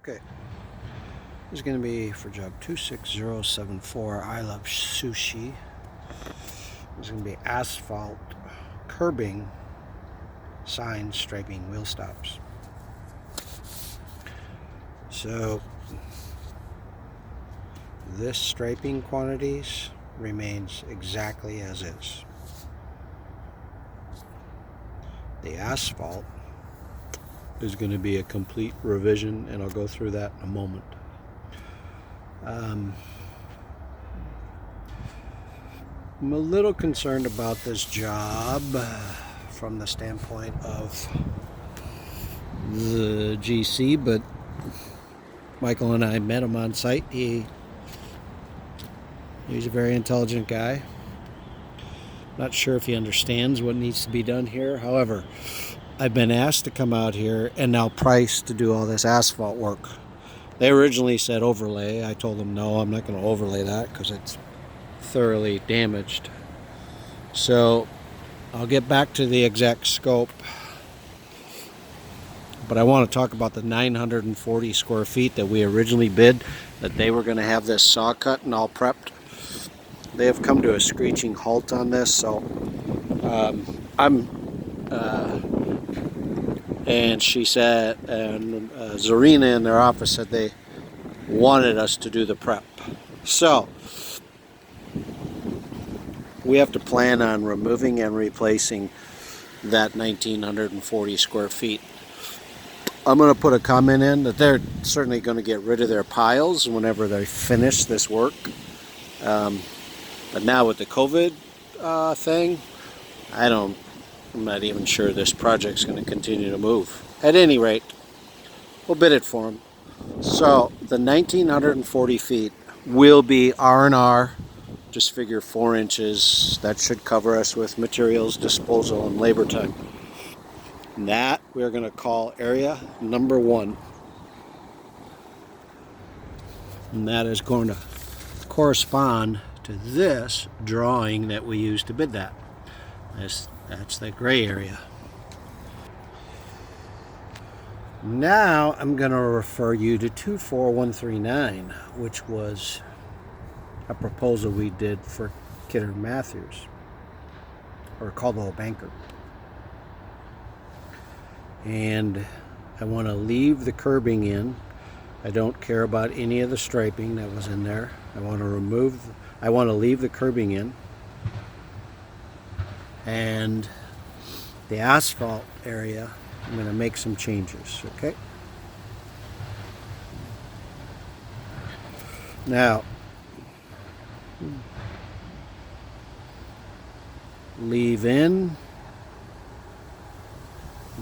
Okay, this is going to be for job 26074. I love sushi. This is going to be asphalt, curbing, sign, striping, wheel stops. So this striping quantities remains exactly as is. The asphalt is going to be a complete revision, and I'll go through that in a moment. I'm a little concerned about this job from the standpoint of the GC, but Michael and I met him on site. He's a very intelligent guy. Not sure if he understands what needs to be done here. However, I've been asked to come out here and now priced to do all this asphalt work. They originally said overlay. I told them no, I'm not going to overlay that because it's thoroughly damaged. So I'll get back to the exact scope, but I want to talk about the 940 square feet that we originally bid, that they were going to have this saw cut and all prepped. They have come to a screeching halt on this, so and she said, and Zarina in their office said they wanted us to do the prep. So we have to plan on removing and replacing that 1940 square feet. I'm going to put a comment in that they're certainly going to get rid of their piles whenever they finish this work. But now with the COVID thing, I'm not even sure this project's going to continue to move. At any rate, we'll bid it for them. So the 1940 feet will be R&R. Just figure 4 inches. That should cover us with materials disposal and labor time. And that we're going to call area number 1. And that is going to correspond to this drawing that we used to bid that. That's the gray area. Now I'm going to refer you to 24139, which was a proposal we did for Kidder Matthews, or Coldwell Banker. And I want to leave the curbing in. I don't care about any of the striping that was in there. I want to leave the curbing in. And the asphalt area, I'm going to make some changes, okay? Now, leave in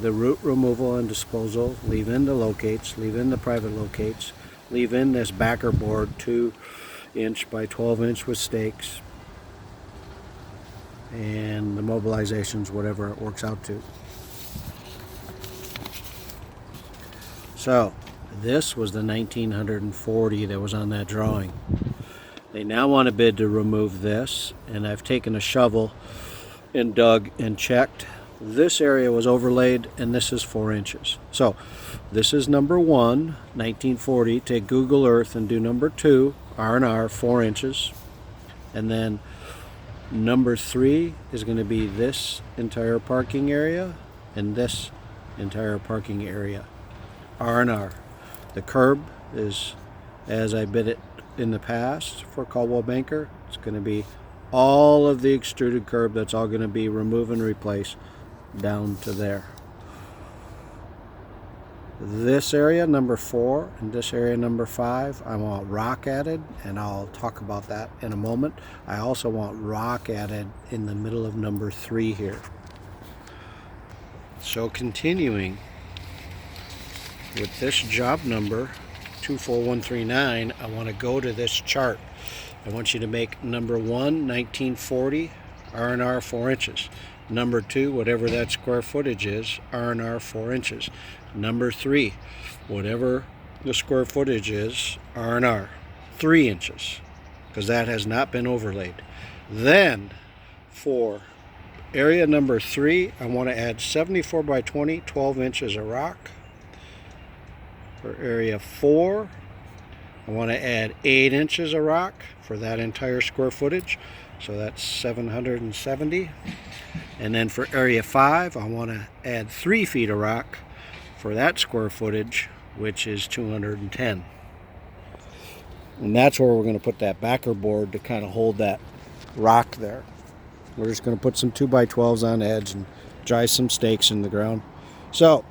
the root removal and disposal, leave in the locates, leave in the private locates, leave in this backer board 2 inch by 12 inch with stakes, and the mobilizations, whatever it works out to. So this was the 1940 that was on that drawing. They now want to bid to remove this, and I've taken a shovel and dug and checked. This area was overlaid, and this is 4 inches. So this is number 1, 1940. Take Google Earth and do number 2, R&R, 4 inches. And then number 3 is going to be this entire parking area and this entire parking area, R&R. The curb is as I bid it in the past for Coldwell Banker. It's going to be all of the extruded curb. That's all going to be remove and replace down to there. This area number 4 and this area number 5, I want rock added, and I'll talk about that in a moment. I also want rock added in the middle of number 3 here. So continuing with this job number 24139, I want to go to this chart. I want you to make number 1, 1940, R&R 4 inches. Number 2, whatever that square footage is, R&R 4 inches. Number 3, whatever the square footage is, R&R 3 inches, because that has not been overlaid. Then for area number 3, I want to add 74 by 20, 12 inches of rock. For area 4, I want to add 8 inches of rock for that entire square footage. So that's 770. And then for area 5, I want to add 3 feet of rock for that square footage, which is 210. And that's where we're going to put that backer board to kind of hold that rock there. We're just going to put some 2x12s on edge and drive some stakes in the ground. So,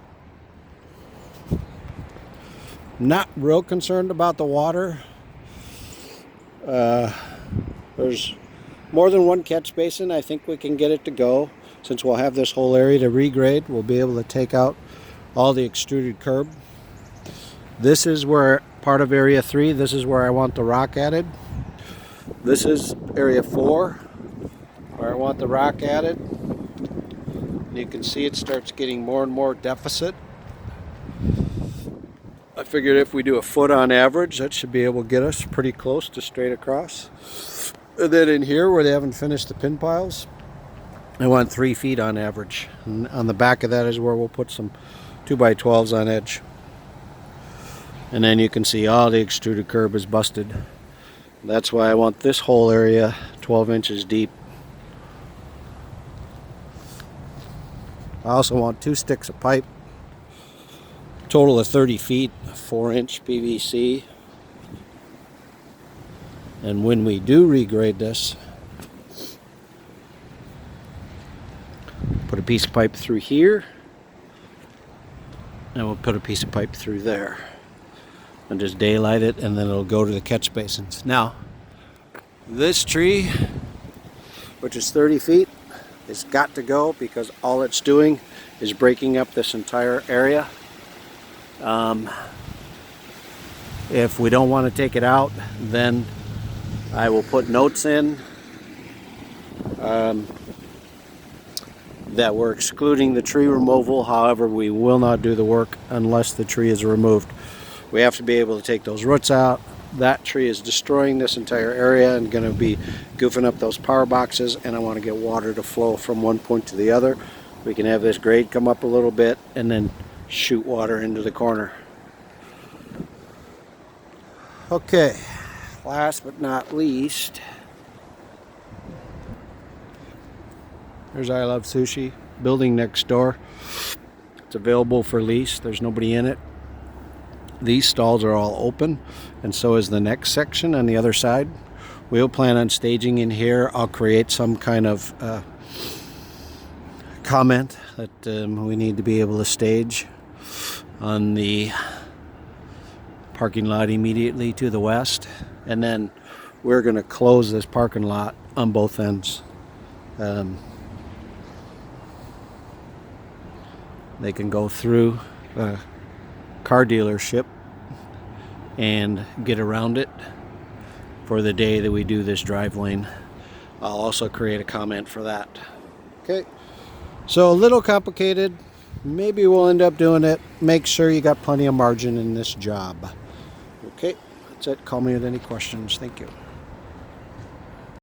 not real concerned about the water. There's more than one catch basin. I think we can get it to go. Since we'll have this whole area to regrade, we'll be able to take out all the extruded curb. This is where part of area 3, this is where I want the rock added. This is area 4, where I want the rock added. And you can see it starts getting more and more deficit. I figured if we do a foot on average, that should be able to get us pretty close to straight across. And then in here where they haven't finished the pin piles, I want 3 feet on average. And on the back of that is where we'll put some 2x12s on edge. And then you can see all the extruded curb is busted. That's why I want this whole area 12 inches deep. I also want 2 sticks of pipe, total of 30 feet, 4-inch PVC. And when we do regrade this, put a piece of pipe through here, and we'll put a piece of pipe through there. And just daylight it, and then it'll go to the catch basins. Now, this tree, which is 30 feet, has got to go because all it's doing is breaking up this entire area. If we don't want to take it out, then I will put notes in that we're excluding the tree removal. However, we will not do the work unless the tree is removed. We have to be able to take those roots out. That tree is destroying this entire area and going to be goofing up those power boxes, and I want to get water to flow from one point to the other. We can have this grade come up a little bit and then shoot water into the corner. Okay, last but not least, there's I Love Sushi, building next door. It's available for lease. There's nobody in it. These stalls are all open, and so is the next section on the other side. We'll plan on staging in here. I'll create some kind of comment that we need to be able to stage on the parking lot immediately to the west, and then we're going to close this parking lot on both ends. They can go through a car dealership and get around it for the day that we do this drive lane. I'll also create a comment for that. Okay, so a little complicated. Maybe we'll end up doing it. Make sure you got plenty of margin in this job. Okay, that's it. Call me with any questions. Thank you.